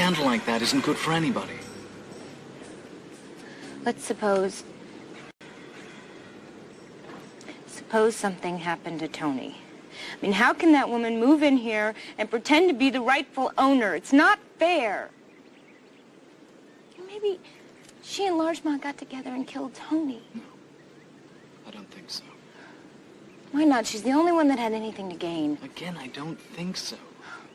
scandal like that isn't good for anybody. Let's suppose something happened to Tony. I mean, how can that woman move in here and pretend to be the rightful owner? It's not fair. Maybe she and Largemont got together and killed Tony. No, I don't think so. Why not? She's the only one that had anything to gain. Again, I don't think so.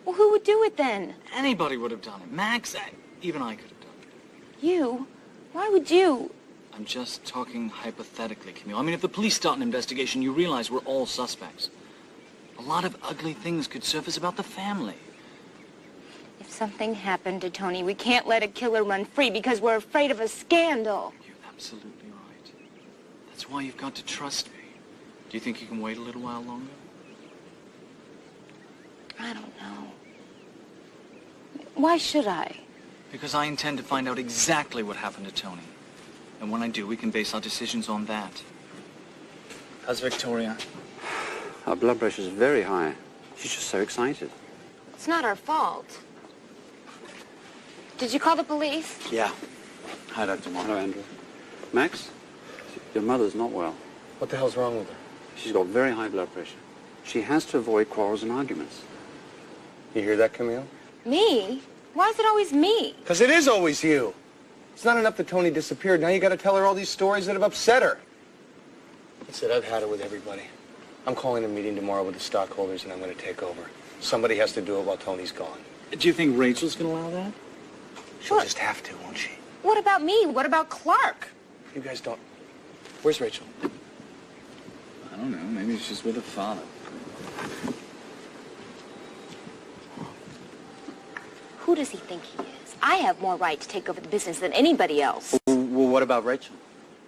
Well, who would do it then? Anybody would have done it. Max, even I could have done it. You? Why would you? I'm just talking hypothetically, Camille. I mean, if the police start an investigation, you realize we're all suspects. A lot of ugly things could surface about the family. If something happened to Tony, we can't let a killer run free because we're afraid of a scandal. You're absolutely right. That's why you've got to trust me. Do you think you can wait a little while longer? I don't know. Why should I? Because I intend to find out exactly what happened to Tony. And when I do, we can base our decisions on that. How's Victoria? Her blood pressure is very high. She's just so excited. It's not our fault. Did you call the police? Yeah. Hi, Dr. Moore. Hello, Andrew. Max, your mother's not well. What the hell's wrong with her? She's got very high blood pressure. She has to avoid quarrels and arguments. You hear that, Camille? Me? Why is it always me? Because it is always you. It's not enough that Tony disappeared. Now you got to tell her all these stories that have upset her. That's it. I've had it with everybody. I'm calling a meeting tomorrow with the stockholders, and I'm going to take over. Somebody has to do it while Tony's gone. Do you think Rachel's going to allow that? She'll just have to, won't she? What about me? What about Clark? You guys don't... Where's Rachel? I don't know. Maybe she's with her father. Who does he think he is? I have more right to take over the business than anybody else. Well, what about Rachel?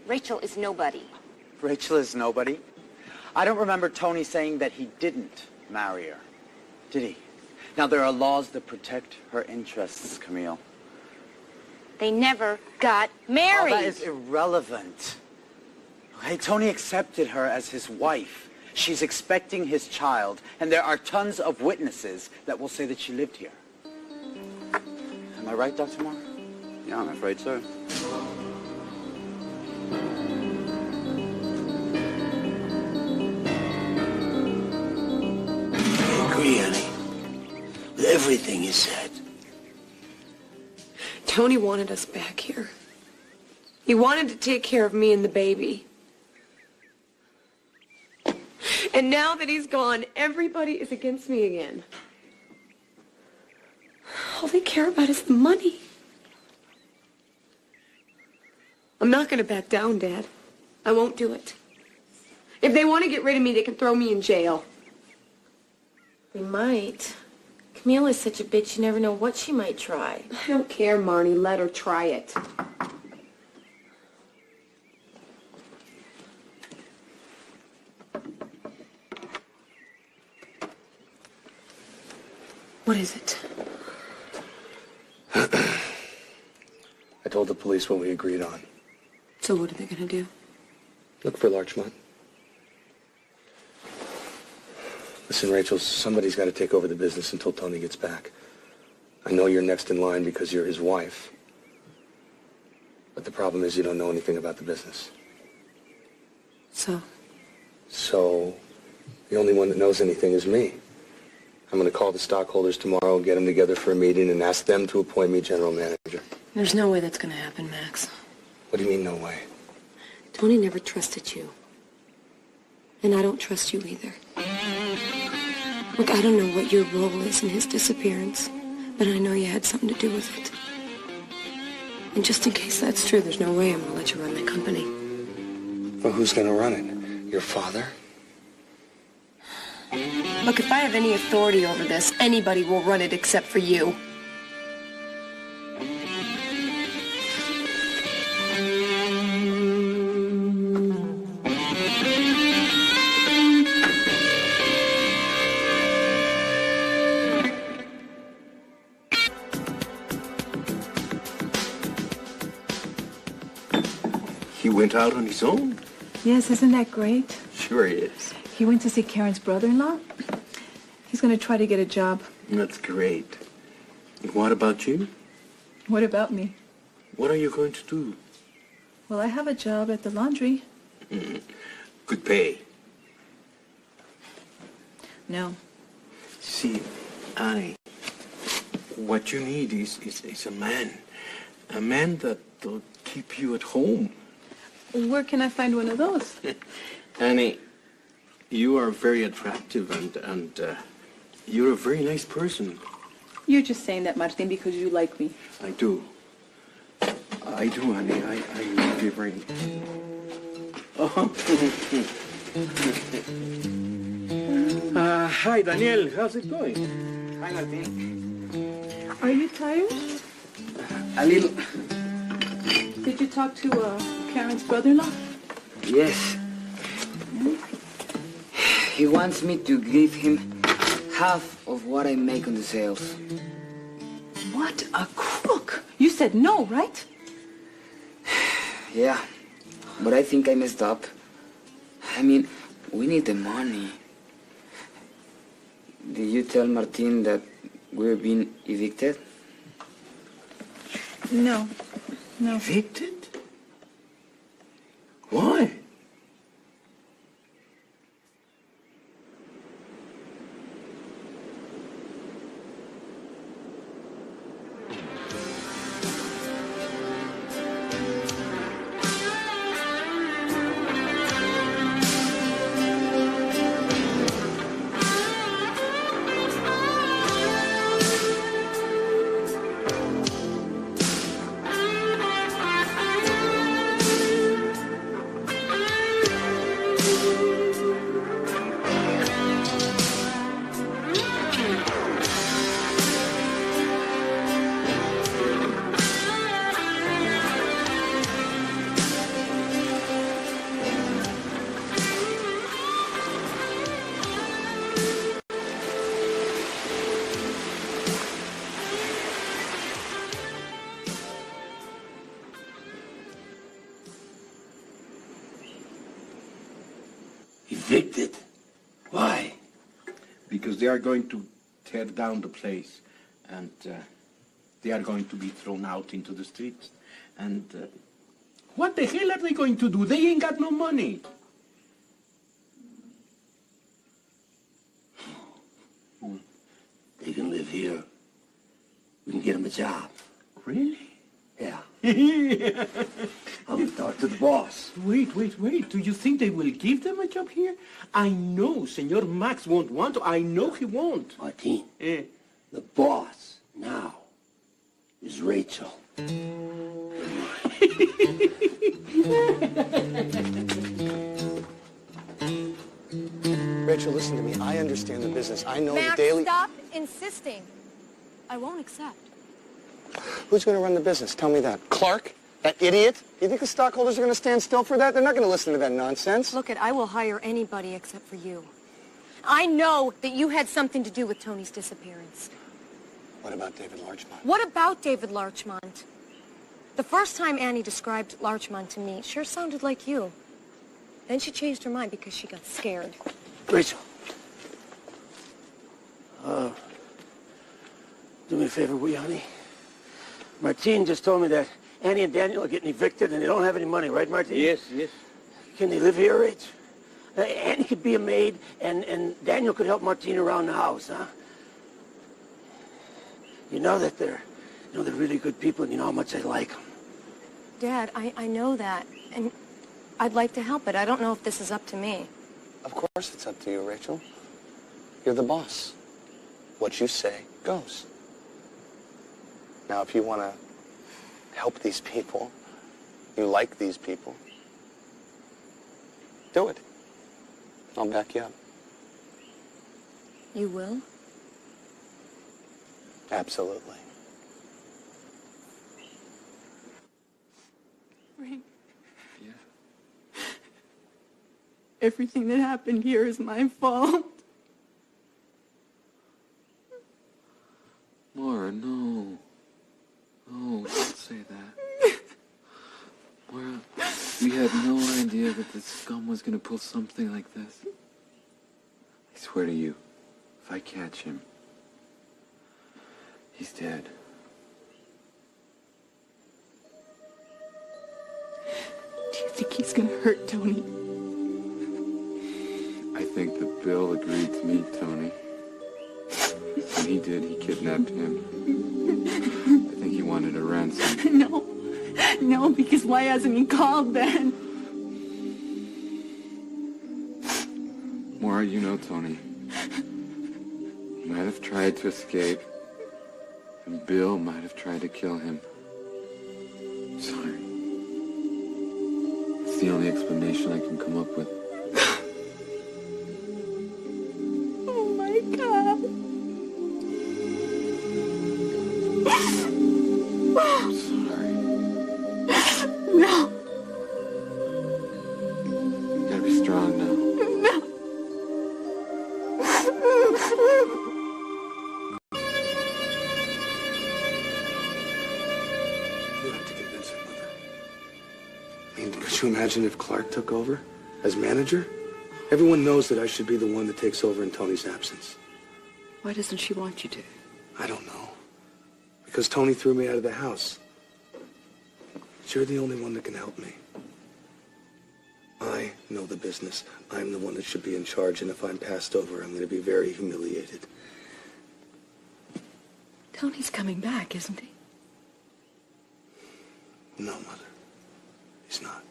Rachel is nobody. Rachel is nobody? I don't remember Tony saying that he didn't marry her. Did he? Now, there are laws that protect her interests, Camille. They never got married. Oh, that is irrelevant. Okay, Tony accepted her as his wife. She's expecting his child, and there are tons of witnesses that will say that she lived here. Am I right, Dr. Moore? Yeah, I'm afraid so. I agree, honey, with everything you said. Tony wanted us back here. He wanted to take care of me and the baby. And now that he's gone, everybody is against me again. All they care about is the money. I'm not going to back down, Dad. I won't do it. If they want to get rid of me, they can throw me in jail. They might. Camille is such a bitch, you never know what she might try. I don't care, Marnie. Let her try it. What is it? I told the police what we agreed on. So what are they going to do? Look for Larchmont. Listen, Rachel, somebody's got to take over the business until Tony gets back. I know you're next in line because you're his wife. But the problem is you don't know anything about the business. So? So, the only one that knows anything is me. I'm going to call the stockholders tomorrow, get them together for a meeting, and ask them to appoint me general manager. There's no way that's going to happen, Max. What do you mean, no way? Tony never trusted you. And I don't trust you either. Look, I don't know what your role is in his disappearance, but I know you had something to do with it. And just in case that's true, there's no way I'm going to let you run that company. Well, who's going to run it? Your father? Look, if I have any authority over this, anybody will run it except for you. He went out on his own? Yes, isn't that great? Sure he is. He went to see Karen's brother-in-law. He's going to try to get a job. That's great. And what about you? What about me? What are you going to do? Well, I have a job at the laundry. Good pay. No. See, Annie, what you need is a man. A man that will keep you at home. Where can I find one of those? Annie, you are very attractive and you're a very nice person. You're just saying that, Martin, because you like me. I do. I do, Annie. I love you very much. Oh. Hi, Daniel. How's it going? Hi, Martin. Are you tired? A little. Did you talk to Karen's brother-in-law? Yes. He wants me to give him half of what I make on the sales. What a crook! You said no, right? Yeah, but I think I messed up. I mean, we need the money. Did you tell Martin that we're being evicted? No. No. Evicted? Why? Evicted? Why? Because they are going to tear down the place and they are going to be thrown out into the streets. And what the hell are they going to do? They ain't got no money. They can live here. We can get them a job. Really? Yeah. I'll talk to the boss. Wait. Do you think they will give them a job here? I know Senor Max won't want to. I know he won't. Martin, the boss now is Rachel. Rachel, listen to me. I understand the business. I know Max, the daily... stop insisting. I won't accept. Who's going to run the business? Tell me that. Clark? That idiot? You think the stockholders are going to stand still for that? They're not going to listen to that nonsense. Look, I will hire anybody except for you. I know that you had something to do with Tony's disappearance. What about David Larchmont? What about David Larchmont? The first time Annie described Larchmont to me, it sure sounded like you. Then she changed her mind because she got scared. Rachel. Do me a favor, will you, honey? Martin just told me that Annie and Daniel are getting evicted and they don't have any money, right, Martin? Yes. Can they live here, Rach? Annie could be a maid and Daniel could help Martin around the house, huh? You know that they're really good people and you know how much I like them. Dad, I know that, and I'd like to help, but I don't know if this is up to me. Of course it's up to you, Rachel. You're the boss. What you say goes. Now, if you want to help these people, you like these people, do it. I'll back you up. You will? Absolutely. Frank. Yeah. Everything that happened here is my fault. Maura, no. No, don't say that. Maura, we had no idea that this scum was going to pull something like this. I swear to you, if I catch him, he's dead. It's gonna hurt Tony. I think that Bill agreed to meet Tony. When he did, he kidnapped him. I think he wanted a ransom. No, because why hasn't he called then? Maura, you know Tony. He might have tried to escape, and Bill might have tried to kill him. Sorry. It's the only explanation I can come up with. Oh my God. I'm sorry. No. You gotta be strong now. No. You have to convince her, Mother. I mean, could you imagine if Clark took over as manager? Everyone knows that I should be the one that takes over in Tony's absence. Why doesn't she want you to? I don't know. Because Tony threw me out of the house. But you're the only one that can help me. I know the business. I'm the one that should be in charge, and if I'm passed over, I'm going to be very humiliated. Tony's coming back, isn't he? No, Mother. He's not.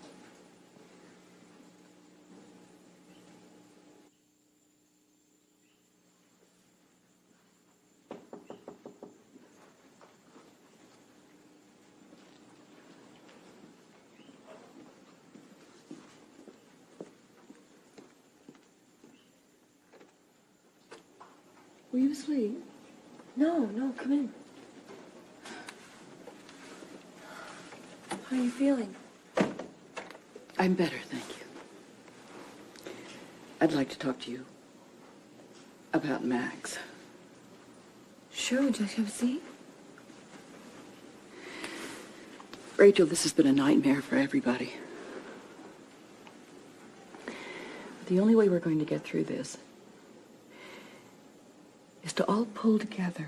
Were you asleep? No, come in. How are you feeling? I'm better, thank you. I'd like to talk to you about Max. Sure, would you like to have a seat? Rachel, this has been a nightmare for everybody. The only way we're going to get through this is to all pull together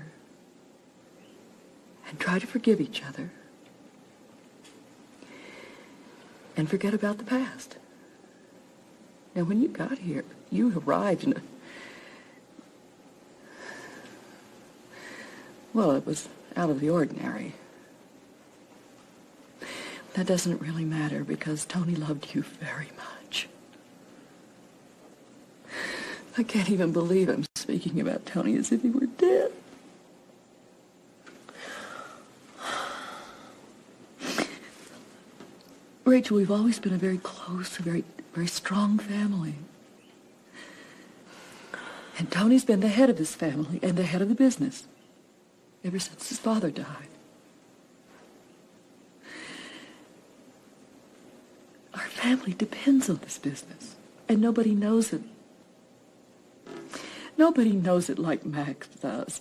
and try to forgive each other and forget about the past. Now, when you got here, you arrived in a... Well, it was out of the ordinary. That doesn't really matter because Tony loved you very much. I can't even believe I'm speaking about Tony as if he were dead. Rachel, we've always been a very close, very strong family. And Tony's been the head of this family and the head of the business ever since his father died. Our family depends on this business, and nobody knows it. Nobody knows it like Max does.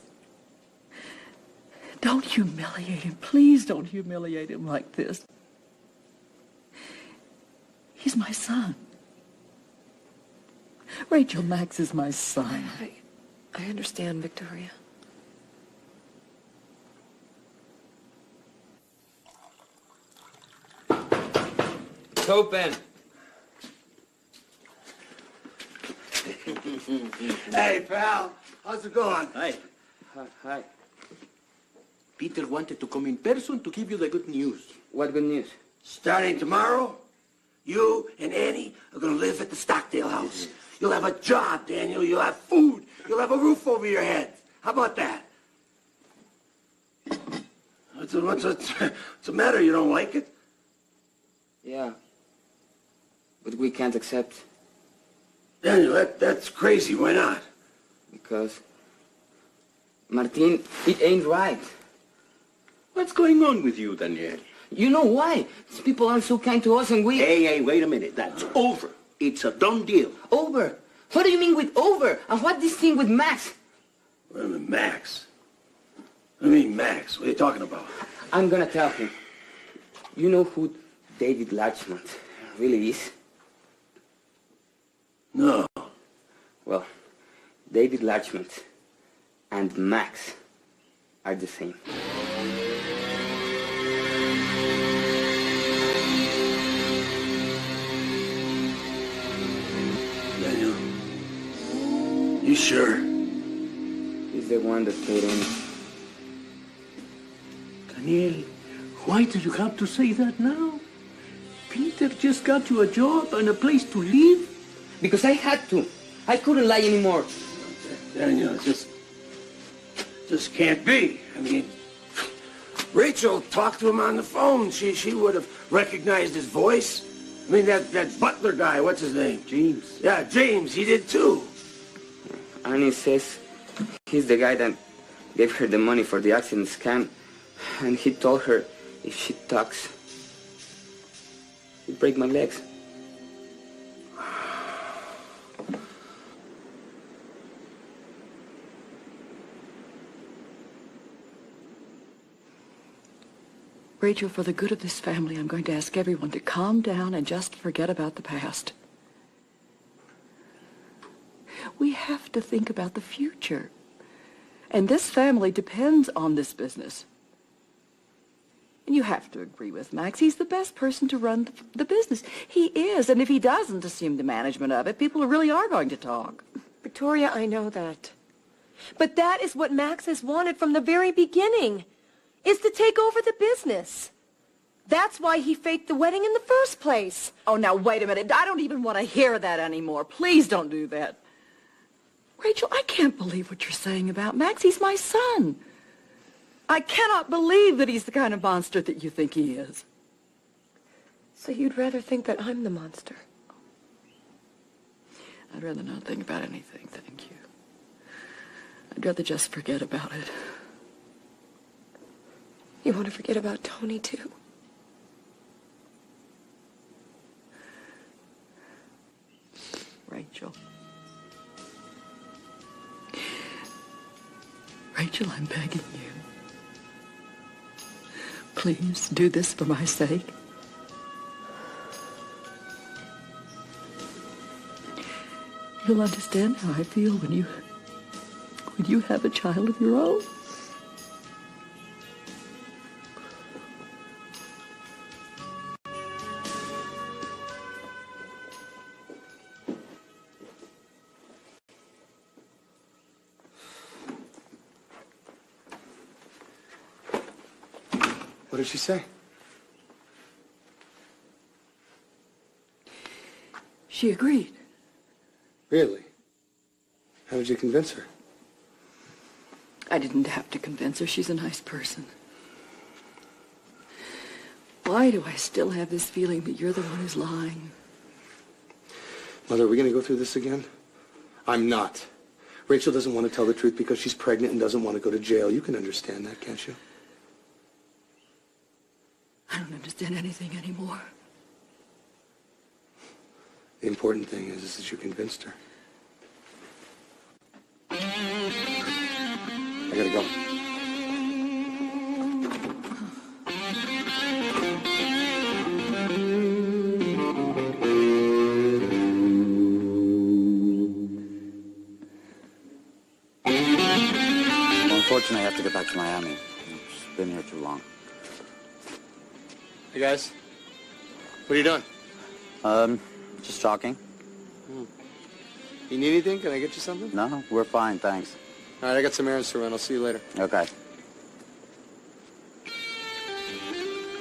Don't humiliate him. Please don't humiliate him like this. He's my son. Rachel, Max is my son. I understand, Victoria. It's open. Hey, pal. How's it going? Hi. Hi. Peter wanted to come in person to give you the good news. What good news? Starting tomorrow, you and Annie are going to live at the Stockdail house. You'll have a job, Daniel. You'll have food. You'll have a roof over your head. How about that? What's the matter? You don't like it? Yeah. But we can't accept. Daniel, that's crazy. Why not? Because, Martin, it ain't right. What's going on with you, Daniel? You know why? These people aren't so kind to us and we... Hey, wait a minute. That's over. It's a done deal. Over? What do you mean with over? And what this thing with Max? Wait a minute, Max. I mean, Max. What are you talking about? I'm gonna tell him. You know who David Latchman really is? No. Well, David Latchman and Max are the same. You sure? He's the one that paid him. Daniel, why do you have to say that now? Peter just got you a job and a place to live. Because I had to. I couldn't lie anymore. Daniel, just can't be. I mean, Rachel talked to him on the phone. She would have recognized his voice. I mean, that butler guy, what's his name? James. Yeah, James, he did too. Arnie says he's the guy that gave her the money for the accident scam. And he told her if she talks, he'd break my legs. Rachel, for the good of this family, I'm going to ask everyone to calm down and just forget about the past. We have to think about the future. And this family depends on this business. And you have to agree with Max. He's the best person to run the business. He is. And if he doesn't assume the management of it, people really are going to talk. Victoria, I know that. But that is what Max has wanted from the very beginning, is to take over the business. That's why he faked the wedding in the first place. Oh, now, wait a minute. I don't even want to hear that anymore. Please don't do that. Rachel, I can't believe what you're saying about Max. He's my son. I cannot believe that he's the kind of monster that you think he is. So you'd rather think that I'm the monster? I'd rather not think about anything, thank you. I'd rather just forget about it. You want to forget about Tony, too? Rachel. Rachel, I'm begging you. Please do this for my sake. You'll understand how I feel when you have a child of your own. What did she say? She agreed. Really? How did you convince her? I didn't have to convince her. She's a nice person. Why do I still have this feeling that you're the one who's lying? Mother, are we going to go through this again? I'm not. Rachel doesn't want to tell the truth because she's pregnant and doesn't want to go to jail. You can understand that, can't you? I don't understand anything anymore. The important thing is that you convinced her. I gotta go. Well, unfortunately, I have to get back to Miami. I've been here too long. Hey, guys. What are you doing? Just talking. You need anything? Can I get you something? No, we're fine, thanks. All right, I got some errands to run. I'll see you later. Okay.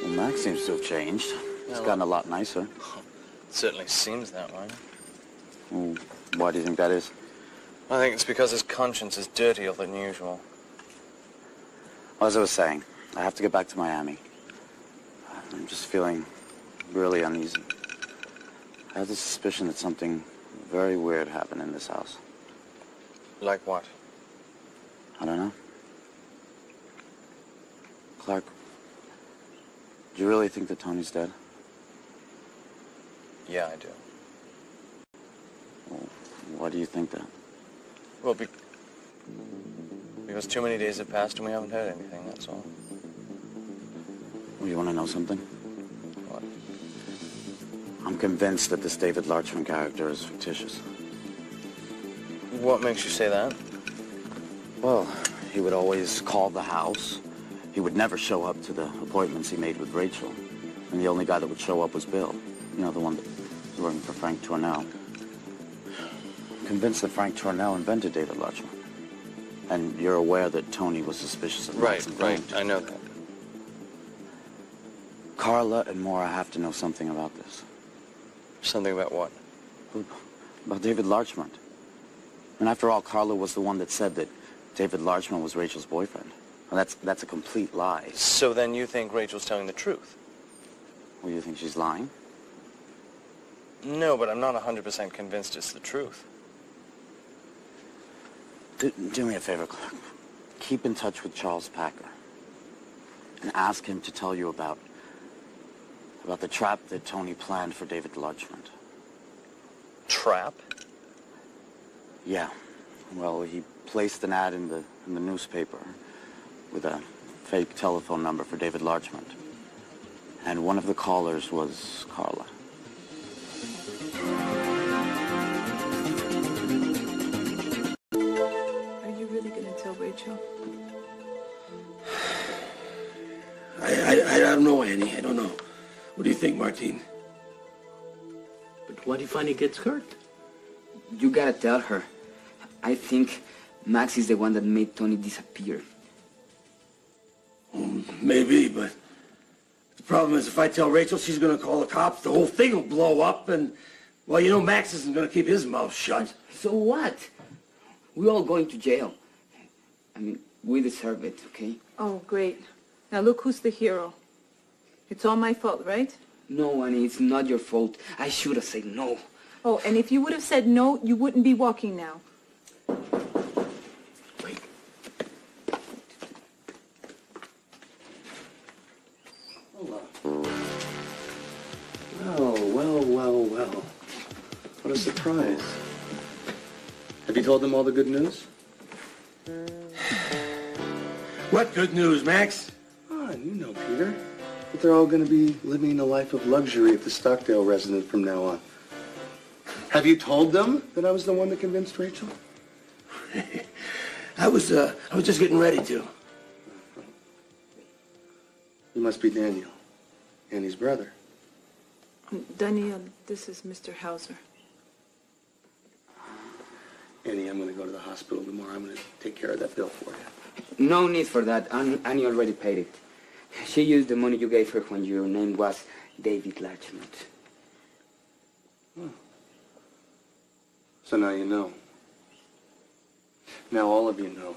Well, Max seems to have changed. He's gotten a lot nicer. It certainly seems that way. Well, why do you think that is? I think it's because his conscience is dirtier than usual. Well, as I was saying, I have to get back to Miami. I'm just feeling really uneasy. I have the suspicion that something very weird happened in this house. Like what? I don't know. Clark, do you really think that Tony's dead? Yeah, I do. Well, why do you think that? Well, because too many days have passed and we haven't heard anything, that's all. Well, you want to know something? What? I'm convinced that this David Larchman character is fictitious. What makes you say that? Well, he would always call the house. He would never show up to the appointments he made with Rachel. And the only guy that would show up was Bill. You know, the one that was working for Frank Tornell. convinced that Frank Tornell invented David Lodgman. And you're aware that Tony was suspicious of Max and Right. Gold. I know that. Carla and Maura have to know something about this. Something about what? About David Larchmont. And after all, Carla was the one that said that David Larchmont was Rachel's boyfriend. Well, that's a complete lie. So then you think Rachel's telling the truth? Well, you think she's lying? No, but I'm not 100% convinced it's the truth. Do me a favor, Clark. Keep in touch with Charles Packer. And ask him to tell you about the trap that Tony planned for David Larchmont. Trap? Yeah. Well, he placed an ad in the newspaper with a fake telephone number for David Larchmont. And one of the callers was Carla. Are you really going to tell Rachel? I don't know, Annie. I don't know. What do you think, Martine? But what if Annie gets hurt? You gotta tell her. I think Max is the one that made Tony disappear. Maybe, but the problem is if I tell Rachel, she's going to call the cops, the whole thing will blow up, and, well, you know Max isn't going to keep his mouth shut. So what? We're all going to jail. I mean, we deserve it, okay? Oh, great. Now look who's the hero. It's all my fault, right? No, Annie, it's not your fault. I should have said no. Oh, and if you would have said no, you wouldn't be walking now. Well. What a surprise. Have you told them all the good news? What good news, Max? Ah, you know, Peter. That they're all going to be living a life of luxury at the Stockdail residence from now on. Have you told them that I was the one that convinced Rachel? I was just getting ready to. You must be Daniel, Annie's brother. Daniel, this is Mr. Hauser. Annie, I'm going to go to the hospital tomorrow. I'm going to take care of that bill for you. No need for that. Annie already paid it. She used the money you gave her when your name was David Larchmont. Oh. So now you know. Now all of you know.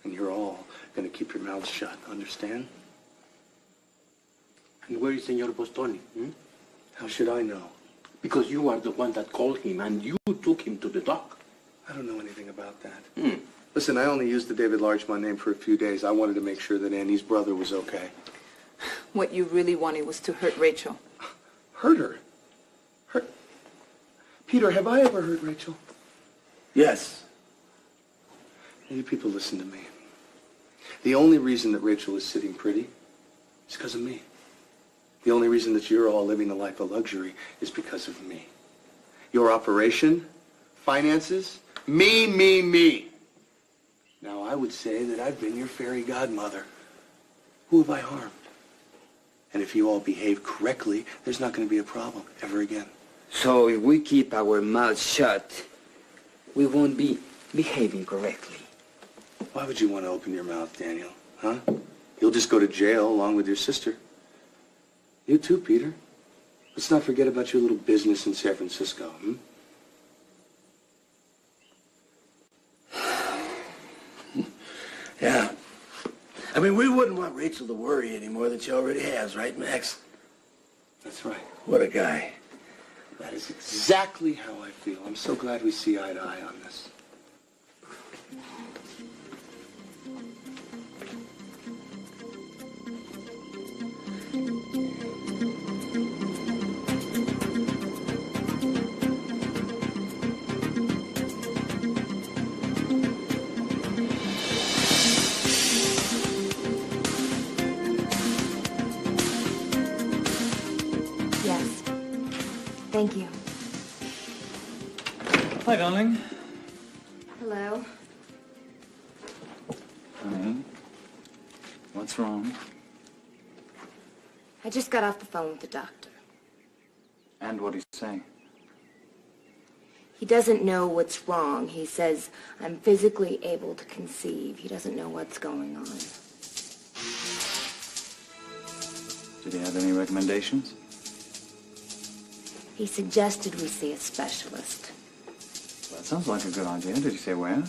And you're all going to keep your mouths shut, understand? And where is Senor Bostoni? How should I know? Because you are the one that called him and you took him to the dock. I don't know anything about that. Listen, I only used the David Larchmont name for a few days. I wanted to make sure that Annie's brother was okay. What you really wanted was to hurt Rachel. Hurt her? Hurt? Peter, have I ever hurt Rachel? Yes. Now, you people listen to me. The only reason that Rachel is sitting pretty is because of me. The only reason that you're all living a life of luxury is because of me. Your operation, finances, me. Now, I would say that I've been your fairy godmother. Who have I harmed? And if you all behave correctly, there's not going to be a problem ever again. So if we keep our mouths shut, we won't be behaving correctly. Why would you want to open your mouth, Daniel? Huh? You'll just go to jail along with your sister. You too, Peter. Let's not forget about your little business in San Francisco, Yeah. I mean, we wouldn't want Rachel to worry any more than she already has, right, Max? That's right. What a guy. That is exactly how I feel. I'm so glad we see eye to eye on this. Yes. Thank you. Hi, darling. Hello. Honey, what's wrong? I just got off the phone with the doctor. And what did he say? He doesn't know what's wrong. He says, I'm physically able to conceive. He doesn't know what's going on. Did he have any recommendations? He suggested we see a specialist. Well, that sounds like a good idea. Did he say where?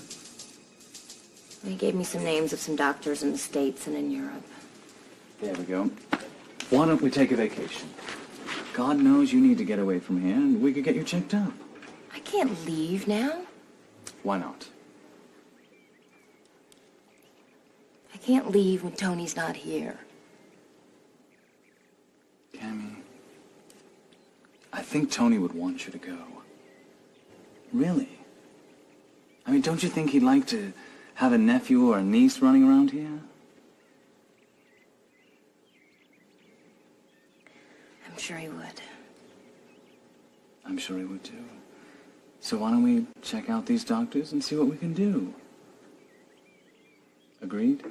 He gave me some names of some doctors in the States and in Europe. There we go. Why don't we take a vacation? God knows you need to get away from here, and we could get you checked out. I can't leave now. Why not? I can't leave when Tony's not here. Cammy, I think Tony would want you to go. Really? I mean, don't you think he'd like to have a nephew or a niece running around here? I'm sure he would. I'm sure he would too. So why don't we check out these doctors and see what we can do? Agreed?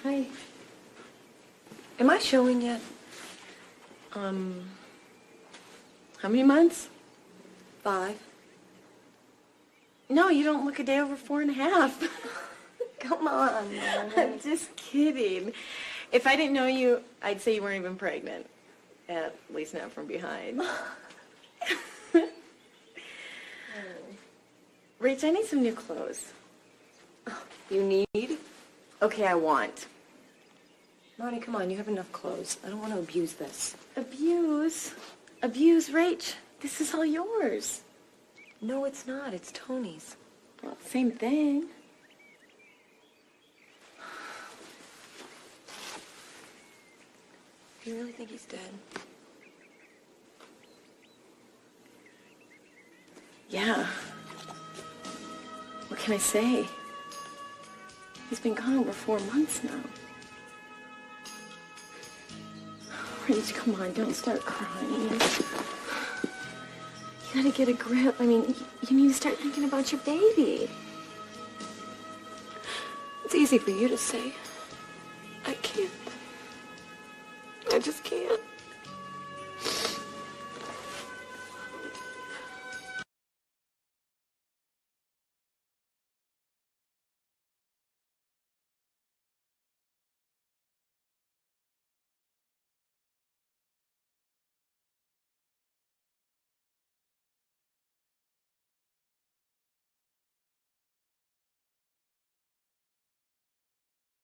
Hi. Am I showing yet? How many months? 5. No, you don't look a day over 4.5. Come on, Mom. I'm just kidding. If I didn't know you, I'd say you weren't even pregnant. At least not from behind. Rach, I need some new clothes. You need? Okay, I want. Marty, come on, you have enough clothes. I don't want to abuse this. Abuse? Abuse, Rach. This is all yours. No, it's not. It's Tony's. Well, same thing. You really think he's dead? Yeah. What can I say? He's been gone over 4 months now. Rach, come on, don't start crying. You gotta get a grip. I mean, you need to start thinking about your baby. It's easy for you to say.